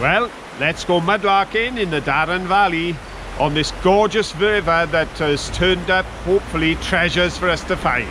Well, let's go mudlarking in the Darren Valley on this gorgeous river that has turned up, hopefully, treasures for us to find.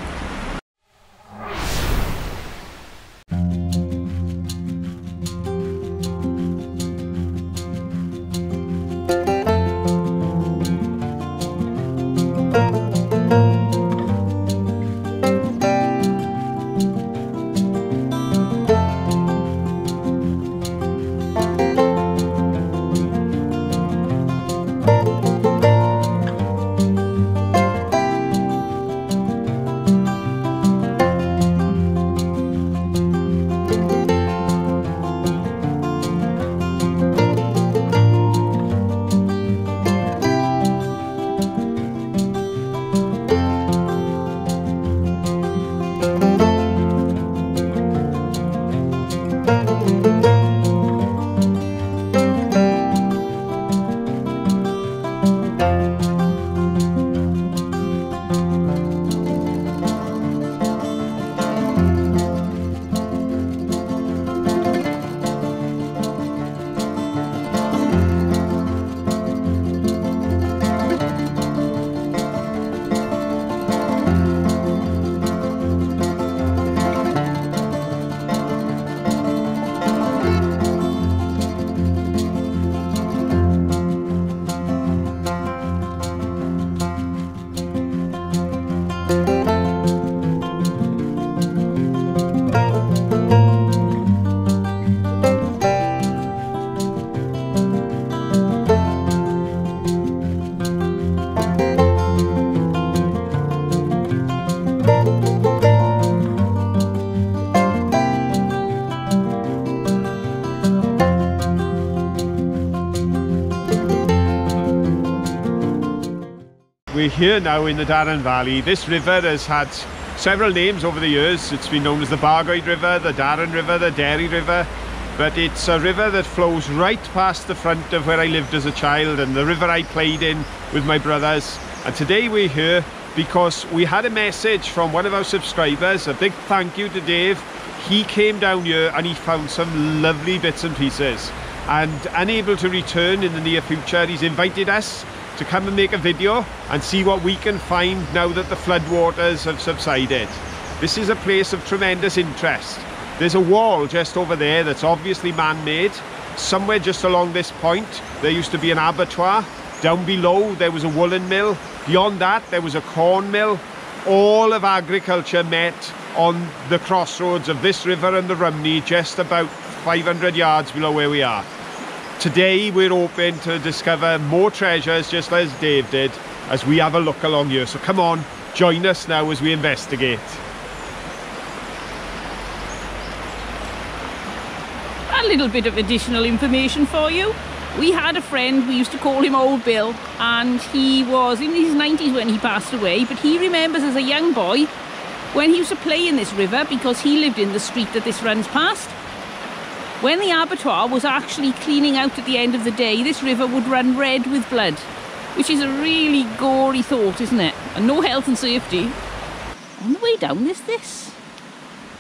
We're here now in the Darren Valley. This river has had several names over the years. It's been known as the Bargoed River, the Darren River, the Derry River, but it's a river that flows right past the front of where I lived as a child and the river I played in with my brothers. And today we're here because we had a message from one of our subscribers. A big thank you to Dave. He came down here and he found some lovely bits and pieces, and unable to return in the near future, he's invited us to come and make a video and see what we can find now that the floodwaters have subsided. This is a place of tremendous interest. There's a wall just over there that's obviously man-made. Somewhere just along this point there used to be an abattoir. Down below there was a woolen mill. Beyond that there was a corn mill. All of agriculture met on the crossroads of this river and the Rumney, just about 500 yards below where we are. Today we're hoping to discover more treasures just as Dave did as we have a look along here. So come on, join us now as we investigate. A little bit of additional information for you. We had a friend, we used to call him Old Bill, and he was in his 90s when he passed away, but he remembers as a young boy when he used to play in this river because he lived in the street that this runs past. When the abattoir was actually cleaning out at the end of the day, this river would run red with blood, which is a really gory thought, isn't it? And no health and safety. On the way down is this.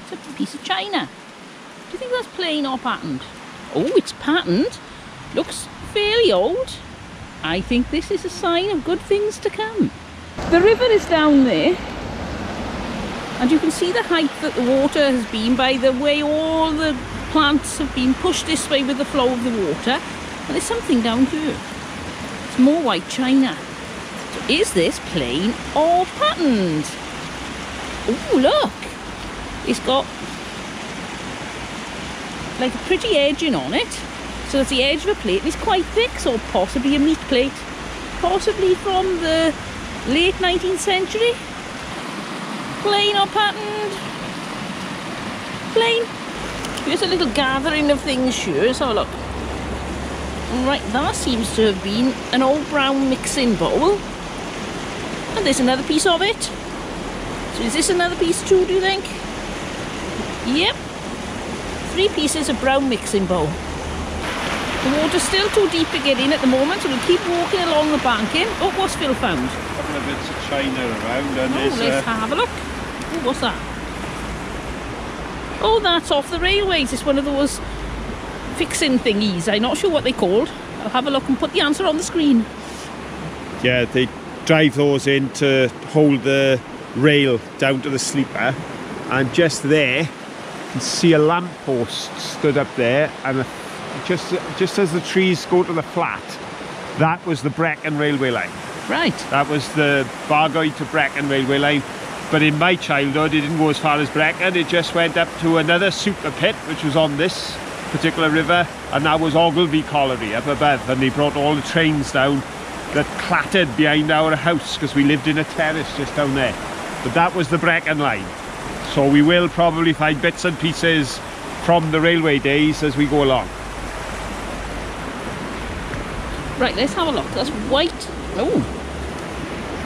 It's a piece of china. Do you think that's plain or patterned? Oh, it's patterned. Looks fairly old. I think this is a sign of good things to come. The river is down there, and you can see the height that the water has been by the way all the plants have been pushed this way with the flow of the water. And there's something down here. It's more white china. So is this plain or patterned? Oh, look! It's got like a pretty edging on it. So it's the edge of a plate, and it's quite thick, so possibly a meat plate. Possibly from the late 19th century. Plain or patterned? Plain. Here's a little gathering of things here, so look. Right, that seems to have been an old brown mixing bowl. And there's another piece of it. So is this another piece too, do you think? Yep. 3 pieces of brown mixing bowl. The water's still too deep to get in at the moment, so we'll keep walking along the banking. Oh, what's Phil found? A couple of bits of china around, and let's have a look. Oh, what's that? Oh, that's off the railways. It's one of those fixing thingies. I'm not sure what they're called. I'll have a look and put the answer on the screen. Yeah, they drive those in to hold the rail down to the sleeper, and just there you can see a lamp post stood up there, and just as the trees go to the flat, that was the Brecon railway line. Right. That was the Bargoed to Brecon railway line. But in my childhood it didn't go as far as Brecon, it just went up to another super pit which was on this particular river, and that was Ogilvie Colliery up above, and they brought all the trains down that clattered behind our house because we lived in a terrace just down there. But that was the Brecon line. So we will probably find bits and pieces from the railway days as we go along. Right, let's have a look. That's white. Oh,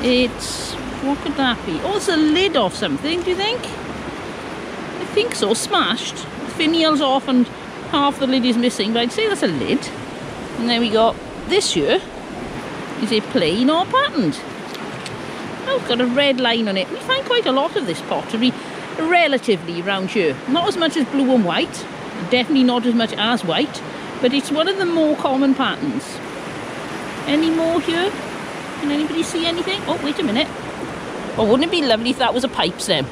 it's, what could that be? Oh, it's a lid off something, do you think? I think so, smashed. The finial's off and half the lid is missing, but I'd say that's a lid. And then we got this here. Is it plain or patterned? Oh, it's got a red line on it. We find quite a lot of this pottery relatively around here. Not as much as blue and white, definitely not as much as white, but it's one of the more common patterns. Any more here? Can anybody see anything? Oh, wait a minute. Oh, wouldn't it be lovely if that was a pipe stem?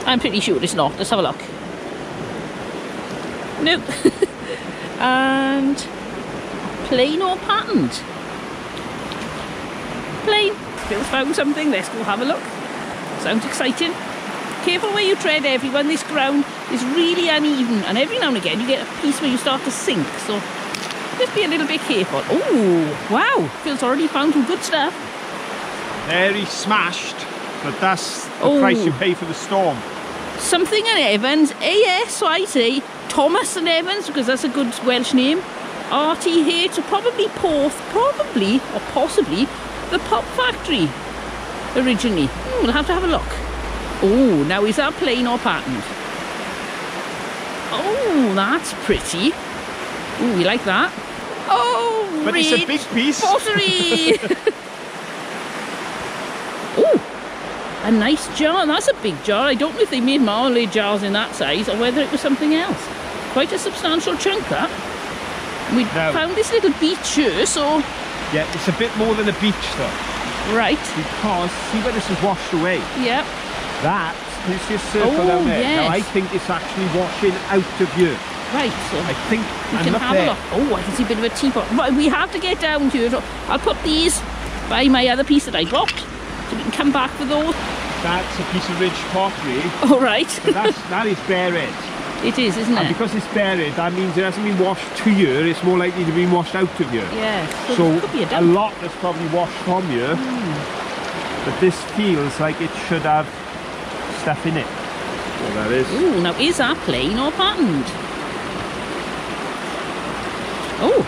I'm pretty sure it's not. Let's have a look. Nope. And plain or patterned? Plain. Phil's found something. Let's go have a look. Sounds exciting. Careful where you tread, everyone. This ground is really uneven, and every now and again you get a piece where you start to sink, so just be a little bit careful. Oh, wow. Phil's already found some good stuff. There he smashed, but that's the price you pay for the storm. Something and Evans, AS, so I say Thomas and Evans, because that's a good Welsh name. RTH, so probably Porth, probably or possibly the pop factory originally. We'll have to have a look. Oh, now is that plain or patterned? Oh, that's pretty. Oh, we like that. Oh, but it's a big piece. Pottery. Oh, a nice jar. That's a big jar. I don't know if they made marmalade jars in that size or whether it was something else. Quite a substantial chunk, that. We found this little beach here, so... Yeah, it's a bit more than a beach, though. Right. Because, see where this is washed away? Yep. That is just circle down there. Yes. Now, I think it's actually washing out of here. Right, so I think we can have a look. Oh, I can see a bit of a teapot. Right, we have to get down to it. I'll put these by my other piece that I dropped, so we can come back for those. That's a piece of ridge pottery. Oh, right. That is bare edge. It is, isn't it? And because it's bare edge, that means it hasn't been washed to here. It's more likely to be washed out of here. Yeah. So a lot that's probably washed from here. But this feels like it should have stuff in it. Well, that is. Ooh, now is that plain or patterned? Oh,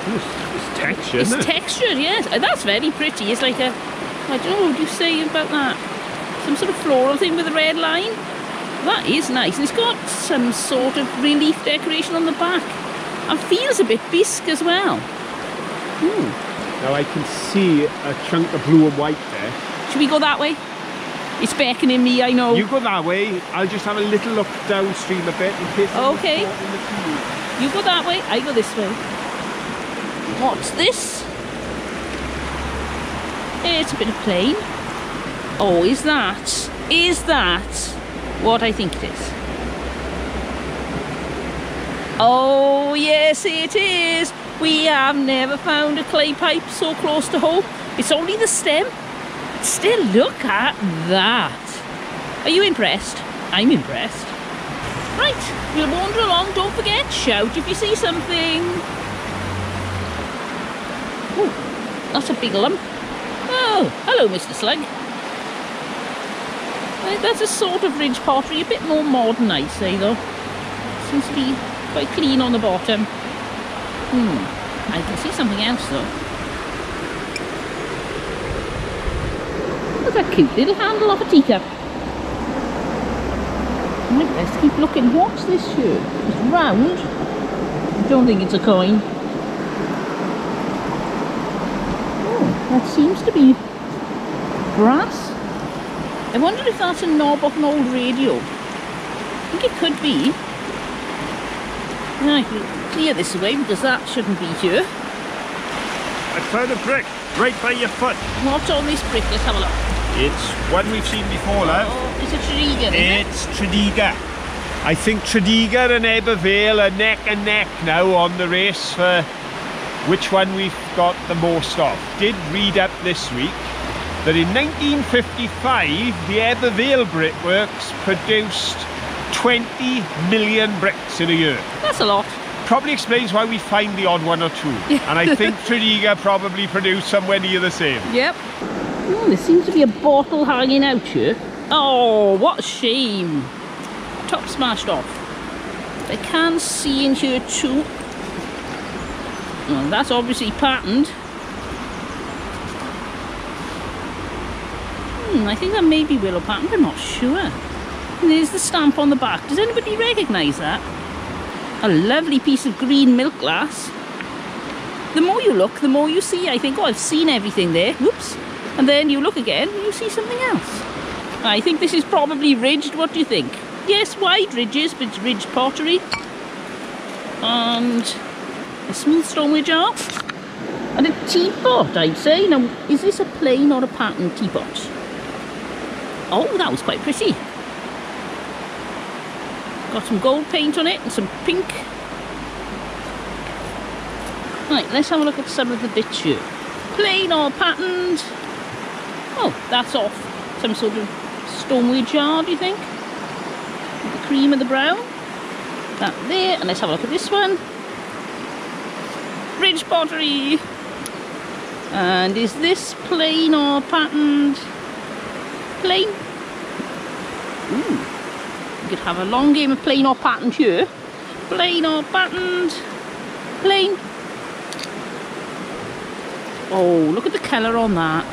it's textured, isn't it? It's textured, yes. That's very pretty. It's like a, I don't know what you say about that. Some sort of floral thing with a red line. That is nice. And it's got some sort of relief decoration on the back. And feels a bit bisque as well. Ooh. Now I can see a chunk of blue and white there. Should we go that way? It's beckoning me, I know. You go that way. I'll just have a little look downstream a bit in case. Okay. You go that way, I go this way. What's this? It's a bit of plain. Oh, is that what I think it is? Oh, yes it is. We have never found a clay pipe so close to home. It's only the stem. Still, look at that. Are you impressed? I'm impressed. Right, we'll wander along. Don't forget, shout if you see something. Oh, that's a big lump. Oh, hello, Mr. Slug. That's a sort of ridge pottery, a bit more modern, I'd say, though. Seems to be quite clean on the bottom. I can see something else, though. That's a cute little handle of a teacup. Right, let's keep looking. What's this here? It's round. I don't think it's a coin. Oh, that seems to be brass. I wonder if that's a knob of an old radio. I think it could be. Right, clear this way because that shouldn't be here. I found a brick right by your foot. What's on this brick? Let's have a look. It's one we've seen before, love. Oh, it's a Tredegar, It's Tredegar. I think Tredegar and Vale are neck and neck now on the race for which one we've got the most of. Did read up this week that in 1955 the Vale brickworks produced 20 million bricks in a year. That's a lot. Probably explains why we find the odd one or two. And I think Tredegar probably produced somewhere near the same. Yep. Oh, there seems to be a bottle hanging out here. Oh, what a shame. Top smashed off. I can see in here too. Well, that's obviously patterned. I think that may be willow patterned, I'm not sure. And there's the stamp on the back. Does anybody recognise that? A lovely piece of green milk glass. The more you look, the more you see. I think, oh, I've seen everything there. Whoops. And then you look again and you see something else. I think this is probably ridged. What do you think? Yes, wide ridges, but it's ridged pottery. And a smooth stoneware jar. And a teapot, I'd say. Now, is this a plain or a patterned teapot? Oh, that was quite pretty. Got some gold paint on it and some pink. Right, let's have a look at some of the bits here. Plain or patterned? Oh, that's off some sort of stoneware jar, do you think? With the cream and the brown. That there, and let's have a look at this one. Ridge pottery. And is this plain or patterned? Plain. Ooh. You could have a long game of plain or patterned here. Plain or patterned. Plain. Oh, look at the colour on that.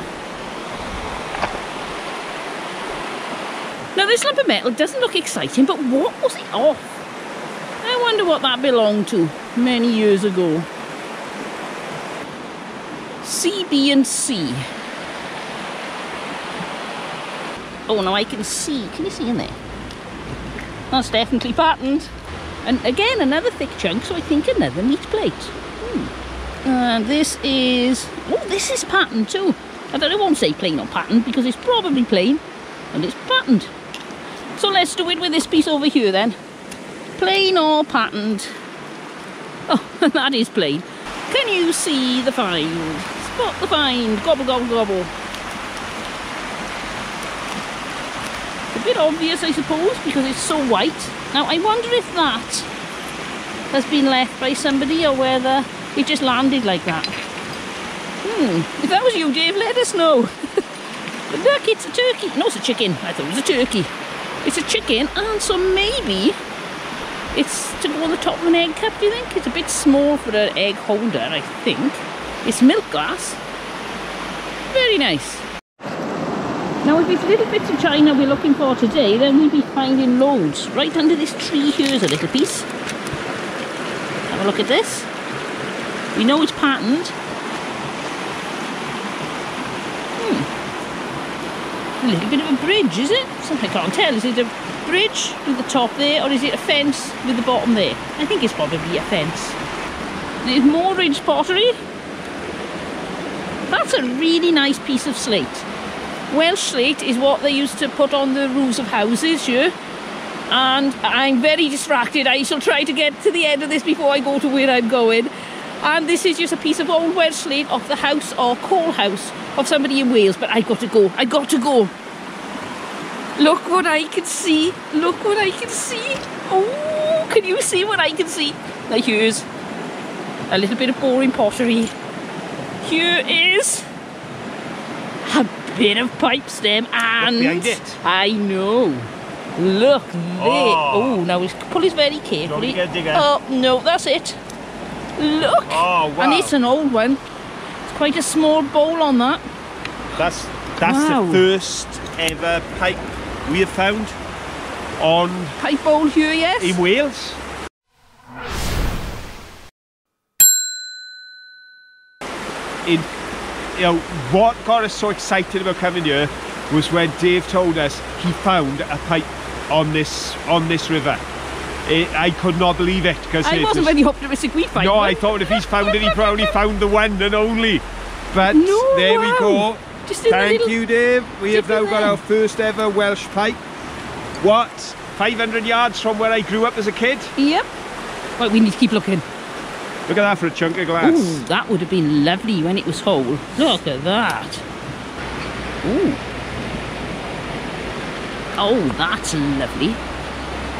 Now this lump of metal doesn't look exciting, but what was it off? I wonder what that belonged to many years ago. C, B and C. Oh, now I can see. Can you see in there? That's definitely patterned. And again, another thick chunk, so I think another neat plate. And this is... oh, this is patterned too. I won't say plain or patterned because it's probably plain and it's patterned. So let's do it with this piece over here then. Plain or patterned? Oh, that is plain. Can you see the find? Spot the find. Gobble, gobble, gobble. A bit obvious, I suppose, because it's so white. Now, I wonder if that has been left by somebody or whether it just landed like that. If that was you, Dave, let us know. But look, it's a turkey. No, it's a chicken. I thought it was a turkey. It's a chicken, and so maybe it's to go on the top of an egg cup, do you think? It's a bit small for an egg holder, I think. It's milk glass. Very nice. Now, if it's little bits of china we're looking for today, then we'll be finding loads. Right under this tree here is a little piece. Have a look at this. We know it's patterned. A little bit of a bridge, is it? I can't tell. Is it a bridge with the top there, or is it a fence with the bottom there? I think it's probably a fence. There's more ridge pottery. That's a really nice piece of slate. Welsh slate is what they used to put on the roofs of houses here. And I'm very distracted. I shall try to get to the end of this before I go to where I'm going. And this is just a piece of old Welsh slate off the house or coal house of somebody in Wales. But I got to go. I got to go. Look what I can see. Look what I can see. Oh, can you see what I can see? Now here's a little bit of boring pottery. Here is a bit of pipe stem and... look behind it. I know. Look there. Oh, now he's pull this very carefully. Oh, no, that's it. Look. Oh, wow. And it's an old one. It's quite a small bowl on that. That's wow. The first ever pipe we have found on... pipe bowl here, yes. In Wales. You know, what got us so excited about coming here was when Dave told us he found a pipe on this river. I could not believe it. I wasn't very optimistic we'd find No, one. I thought if he's found it, he probably found the one and only. But No, there we wow. go. Just in the Thank little you, Dave. We have dip now in got there. our first ever Welsh Pike. What? 500 yards from where I grew up as a kid? Yep. Right, we need to keep looking. Look at that for a chunk of glass. Ooh, that would have been lovely when it was whole. Look at that. Ooh. Oh, that's lovely.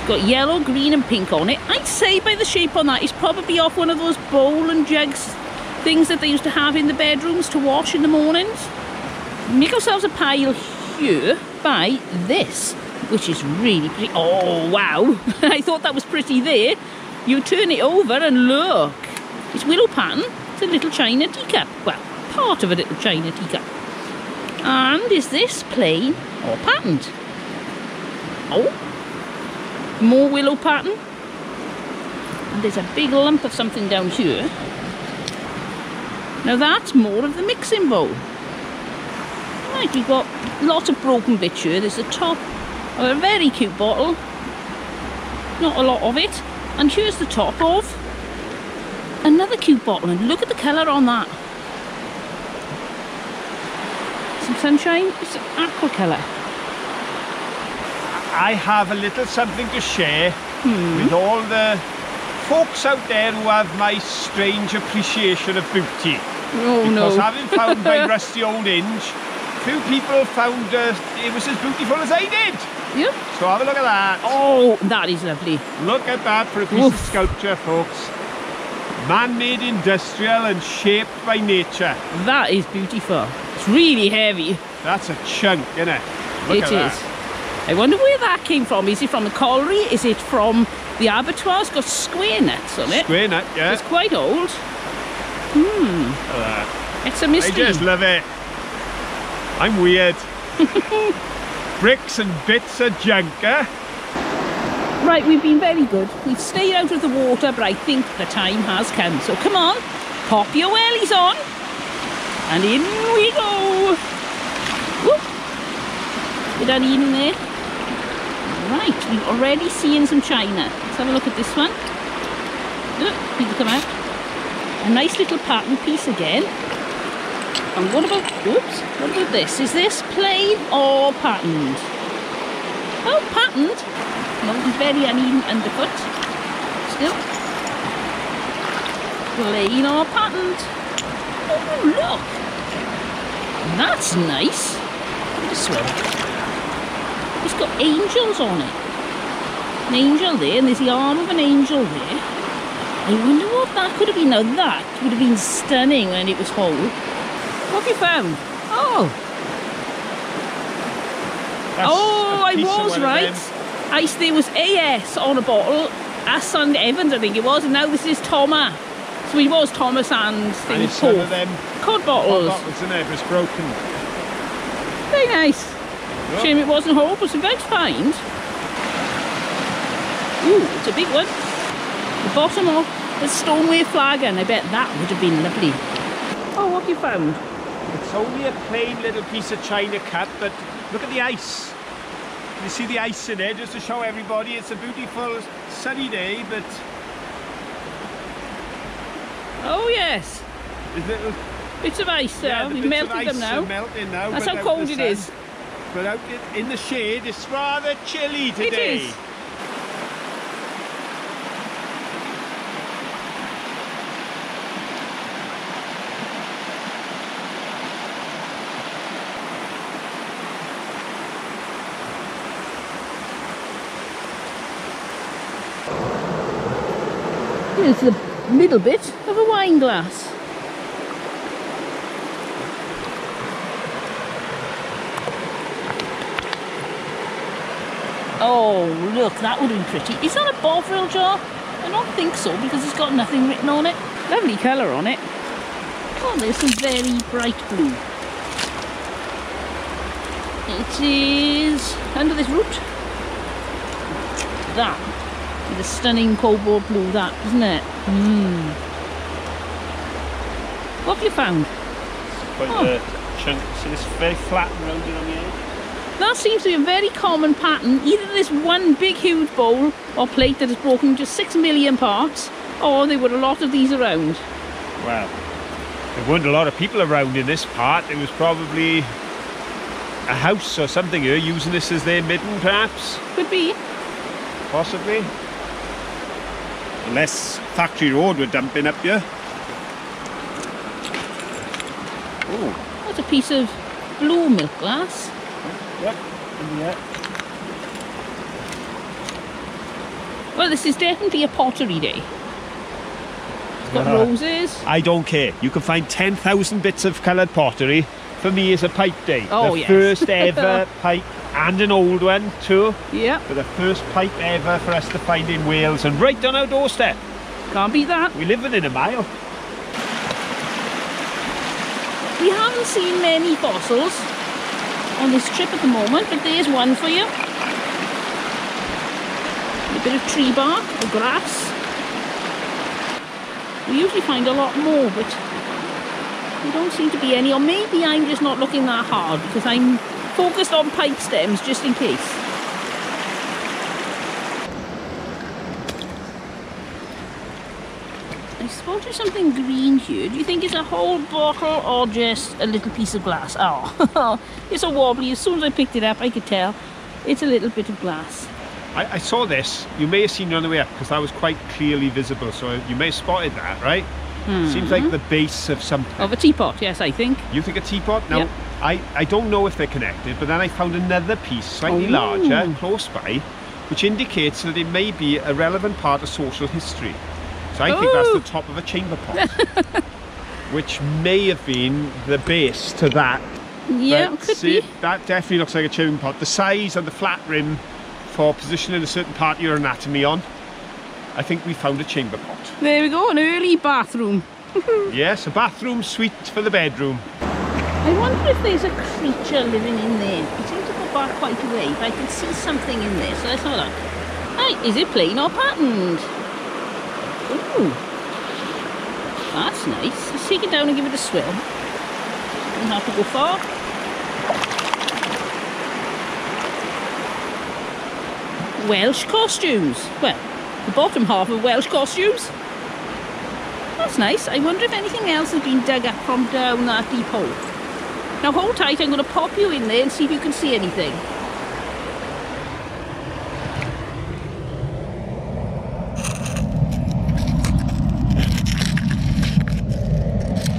Got yellow, green and pink on it. I'd say by the shape on that, it's probably off one of those bowl and jugs things that they used to have in the bedrooms to wash in the mornings. Make ourselves a pile here by this, which is really pretty. Oh, wow. I thought that was pretty there. You turn it over and look. It's willow pattern. It's a little china teacup. Well, part of a little china teacup. And is this plain or patterned? Oh, more willow pattern. And there's a big lump of something down here. Now that's more of the mixing bowl. Right, we've got lots of broken bits here. There's the top of a very cute bottle. Not a lot of it. And here's the top of another cute bottle. And look at the colour on that. Some sunshine. It's an aqua colour. I have a little something to share with all the folks out there who have my strange appreciation of beauty. Oh Because no. having found my rusty old hinge, few people found it was as beautiful as I did. Yep. So have a look at that. Oh, that is lovely. Look at that for a piece of sculpture, folks. Man-made, industrial and shaped by nature. That is beautiful. It's really heavy. That's a chunk, isn't it? Look It at is. that. I wonder where that came from. Is it from the colliery? Is it from the abattoir? It's got square nuts on it. Square nut, yeah. It's quite old. Look at that. It's a I mystery. just love it. I'm weird. Bricks and bits of junk, eh? Right, we've been very good. We've stayed out of the water, but I think the time has come. So come on, pop your wellies on. And in we go. Whoop. We're done eating there. Right, we've already seen some china. Let's have a look at this one. Look, people come out. A nice little pattern piece again. And what about, oops, what about this? Is this plain or patterned? Oh, patterned. No, it's very uneven underfoot. Still. Plain or patterned. Oh, look. That's nice. Look at this one. It's got angels on it. An angel there, and there's the arm of an angel there. I wonder what that could have been. Now that would have been stunning when it was whole. What have you found? Oh. That's Oh, a I piece of was one of right. them. There was AS on a bottle. S and Evans, I think it was, and now this is Thomas. So it was Thomas and And things it's some of both. them Cod hot bottles. bottles in there, but it's broken. Very nice. Look. Shame it wasn't whole, but it's about to find. Ooh, it's a big one. The bottom of the stoneware flagon. I bet that would have been lovely. Oh, what have you found? It's only a plain little piece of china cup, but look at the ice. You see the ice in there, just to show everybody it's a beautiful sunny day, but Oh yes, there's little bits of ice there. yeah, the We've bits melted of ice them now. are melting now. That's but how out cold the it sun. is. But out in the shade, it's rather chilly today. It is. Here's the middle bit of a wine glass. Oh, look, that would have been pretty. Is that a Bovril jar? I don't think so, because it's got nothing written on it. Lovely colour on it. Oh, there's some very bright blue. It is under this root. That. The stunning cobalt blue, that, isn't it? What have you found? Quite Oh. a chunk. See this very flat and rounded on the edge? That seems to be a very common pattern. Either this one big huge bowl or plate that is broken into 6 million parts, or there were a lot of these around. Well, there weren't a lot of people around in this part. It was probably a house or something here using this as their midden, perhaps. Could be. Possibly. Unless Factory Road were dumping up here. Oh, that's a piece of blue milk glass. Yep, yeah. Well, this is definitely a pottery day. It's got roses. I don't care. You can find 10,000 bits of coloured pottery. For me, it's a pike day. Oh, the yes. first ever pike, and an old one too. Yeah. But the first pike ever for us to find in Wales, and right on our doorstep. Can't beat that. We live within a mile. We haven't seen many fossils on this trip at the moment, but there's one for you. A bit of tree bark or grass. We usually find a lot more, but there don't seem to be any, or maybe I'm just not looking that hard because I'm focused on pike stems just in case. I suppose there's something green here. Do you think it's a whole bottle or just a little piece of glass? Oh, it's a wobbly. As soon as I picked it up, I could tell it's a little bit of glass. I saw this. You may have seen it on the way up because that was quite clearly visible, so you may have spotted that, right? Seems like the base of something. Of a teapot, yes, I think. You think a teapot? No, yep. I don't know if they're connected, but then I found another piece, slightly larger, close by, which indicates that it may be a relevant part of social history. So I think that's the top of a chamber pot, which may have been the base to that. Yeah, but could see, be. that definitely looks like a chamber pot. The size and the flat rim for positioning a certain part of your anatomy on. I think we found a chamber pot. There we go, an early bathroom. Yes, a bathroom suite for the bedroom. I wonder if there's a creature living in there. It seems to go back quite a way, but I can see something in there, so let's have a look. Right, is it plain or patterned? Ooh, that's nice. Let's take it down and give it a swim. Don't have to go far. Welsh costumes. Well, the bottom half of Welsh costumes. That's nice. I wonder if anything else has been dug up from down that deep hole. Now hold tight, I'm going to pop you in there and see if you can see anything.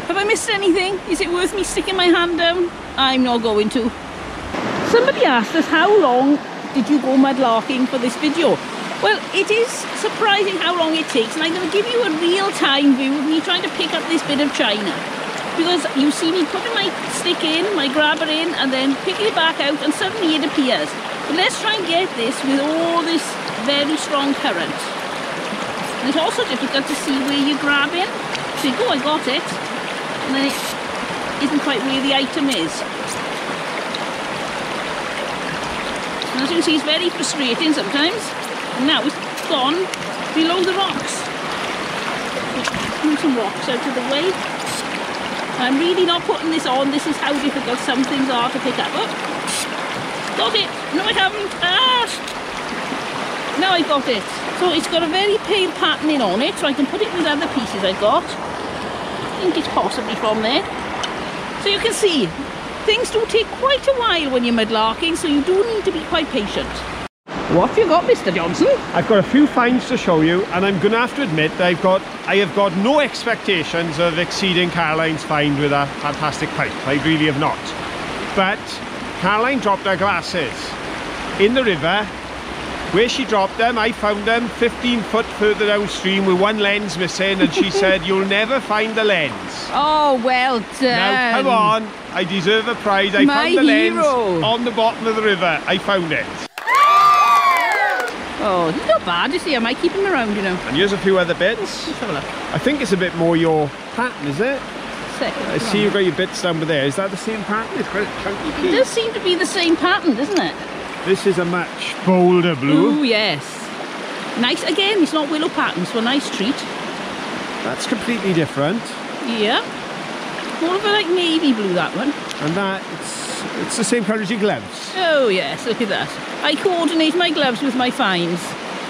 Have I missed anything? Is it worth me sticking my hand down? I'm not going to. Somebody asked us how long did you go mudlarking for this video? Well, it is surprising how long it takes, and I'm going to give you a real-time view of me trying to pick up this bit of china. Because you see me putting my stick in, my grabber in, and then picking it back out, and suddenly it appears. But let's try and get this with all this very strong current. And it's also difficult to see where you're grabbing. So you go, I got it, and then it isn't quite where the item is. And as you can see, it's very frustrating sometimes. And now it's gone below the rocks. Move some rocks out of the way. I'm really not putting this on. This is how difficult some things are to pick up. Oh, got it. No, I haven't. Ah! Now I got it. So it's got a very pale patterning on it, so I can put it with other pieces I've got. I think it's possibly from there. So you can see, things do take quite a while when you're mudlarking, so you do need to be quite patient. What have you got, Mr. Johnson? I've got a few finds to show you, and I'm going to have to admit that I have got no expectations of exceeding Caroline's find with a fantastic pike. I really have not. But Caroline dropped her glasses in the river. Where she dropped them, I found them 15 foot further downstream with one lens missing, and she said, "You'll never find the lens." Oh, well done. Now, come on. I deserve a prize. I found the lens on the bottom of the river. I found it. Oh, he's not bad, is he? I might keep him around, you know. And here's a few other bits. Let's have a look. I think it's a bit more your pattern, is it? Second. I see you've got your bits down there. Is that the same pattern? It's quite a chunky piece. It does seem to be the same pattern, doesn't it? This is a much bolder blue. Oh, yes. Nice. Again, it's not willow pattern, so a nice treat. That's completely different. Yeah. more of a like navy blue, that one. And that, it's the same colour as your gloves. Oh yes, look at that. I coordinate my gloves with my finds.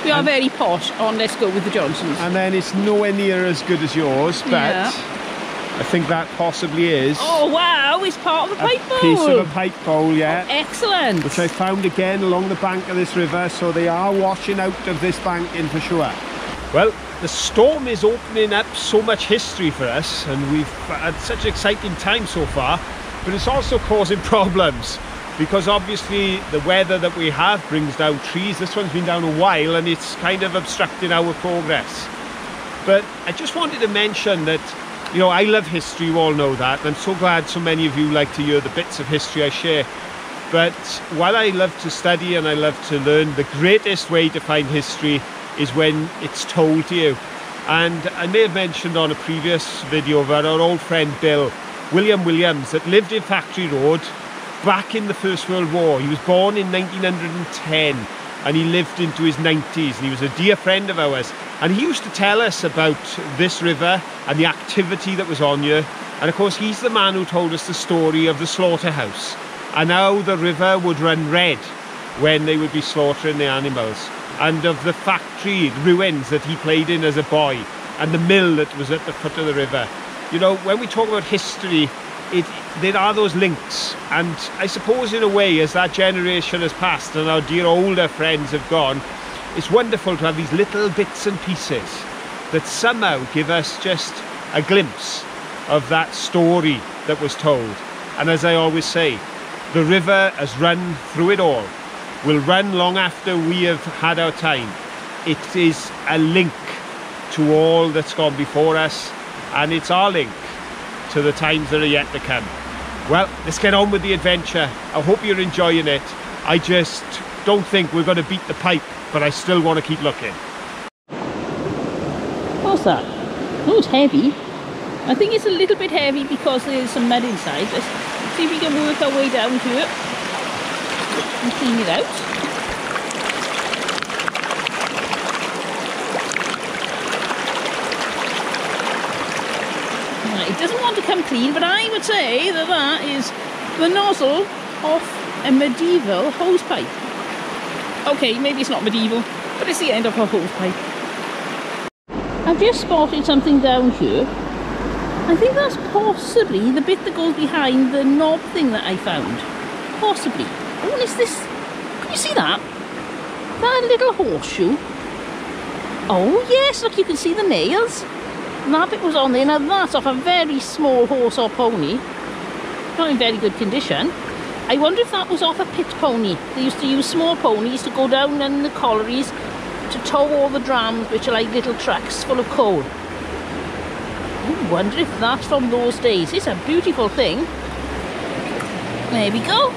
We are very posh on Let's Go with the Johnsons. And then it's nowhere near as good as yours, but Yeah. I think that possibly is Oh wow, it's part of a pipe bowl. piece of a pipe bowl, yeah. Oh, excellent. Which I found again along the bank of this river, so they are washing out of this bank in for sure. Well, the storm is opening up so much history for us, and we've had such an exciting time so far, but it's also causing problems because obviously the weather that we have brings down trees. This one's been down a while and it's kind of obstructing our progress. But I just wanted to mention that, you know, I love history, you all know that. I'm so glad so many of you like to hear the bits of history I share. But while I love to study and I love to learn, the greatest way to find history is when it's told to you. And I may have mentioned on a previous video about our old friend William Williams, that lived in Factory Road back in the First World War. He was born in 1910 and he lived into his 90s, and he was a dear friend of ours. And he used to tell us about this river and the activity that was on here. And of course, he's the man who told us the story of the slaughterhouse and how the river would run red when they would be slaughtering the animals, and of the factory ruins that he played in as a boy, and the mill that was at the foot of the river. You know, when we talk about history, there are those links, and I suppose in a way, as that generation has passed and our dear older friends have gone, it's wonderful to have these little bits and pieces that somehow give us just a glimpse of that story that was told. And as I always say, the river has run through it all, will run long after we have had our time. It is a link to all that's gone before us, and it's our link to the times that are yet to come. Well, let's get on with the adventure. I hope you're enjoying it. I just don't think we're going to beat the pipe, but I still want to keep looking. What's that? Oh, it's heavy. I think it's a little bit heavy because there's some mud inside. Let's see if we can work our way down to it and clean it out. It doesn't want to come clean, but I would say that that is the nozzle of a medieval hose pipe. Okay, maybe it's not medieval, but it's the end of a hose pipe. I've just spotted something down here. I think that's possibly the bit that goes behind the knob thing that I found. Possibly. Oh, and is this... Can you see that? That little horseshoe. Oh yes, look, you can see the nails. And that bit was on there. Now that's off a very small horse or pony. Not in very good condition. I wonder if that was off a pit pony. They used to use small ponies to go down in the collieries to tow all the drams, which are like little trucks full of coal. I wonder if that's from those days. It's a beautiful thing. There we go.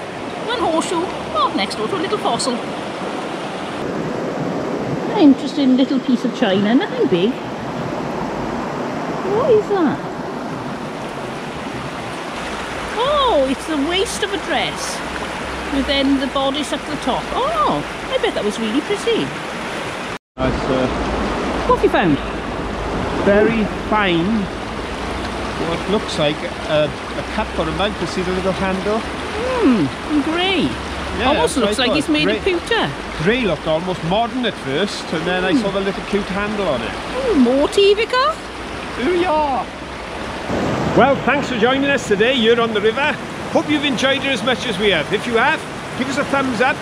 One horseshoe. Oh, next door to a little fossil. An interesting little piece of china, nothing big. What is that? Oh, it's the waist of a dress with then the bodice up the top. Oh, I bet that was really pretty. That's What have you found? very fine, what looks like a cup or a mug. You see the little handle? In grey. Yeah, Almost looks like it's made of grey. pewter. Grey looked almost modern at first, and then I saw the little cute handle on it. More tea, Vicar? Booyah! Well, thanks for joining us today here on the river. Hope you've enjoyed it as much as we have. If you have, give us a thumbs up.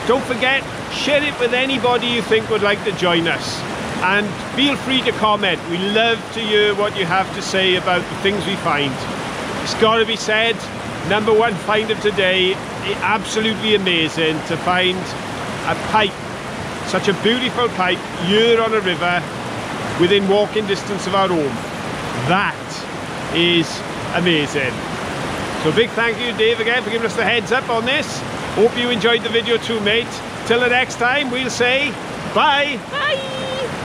Don't forget, share it with anybody you think would like to join us. And feel free to comment. We love to hear what you have to say about the things we find. It's got to be said, #1 find of today, absolutely amazing to find a pipe, such a beautiful pipe here on a river within walking distance of our home. That is amazing. So big thank you, Dave, again for giving us the heads up on this. Hope you enjoyed the video too, mate. Till the next time, we'll say bye. Bye.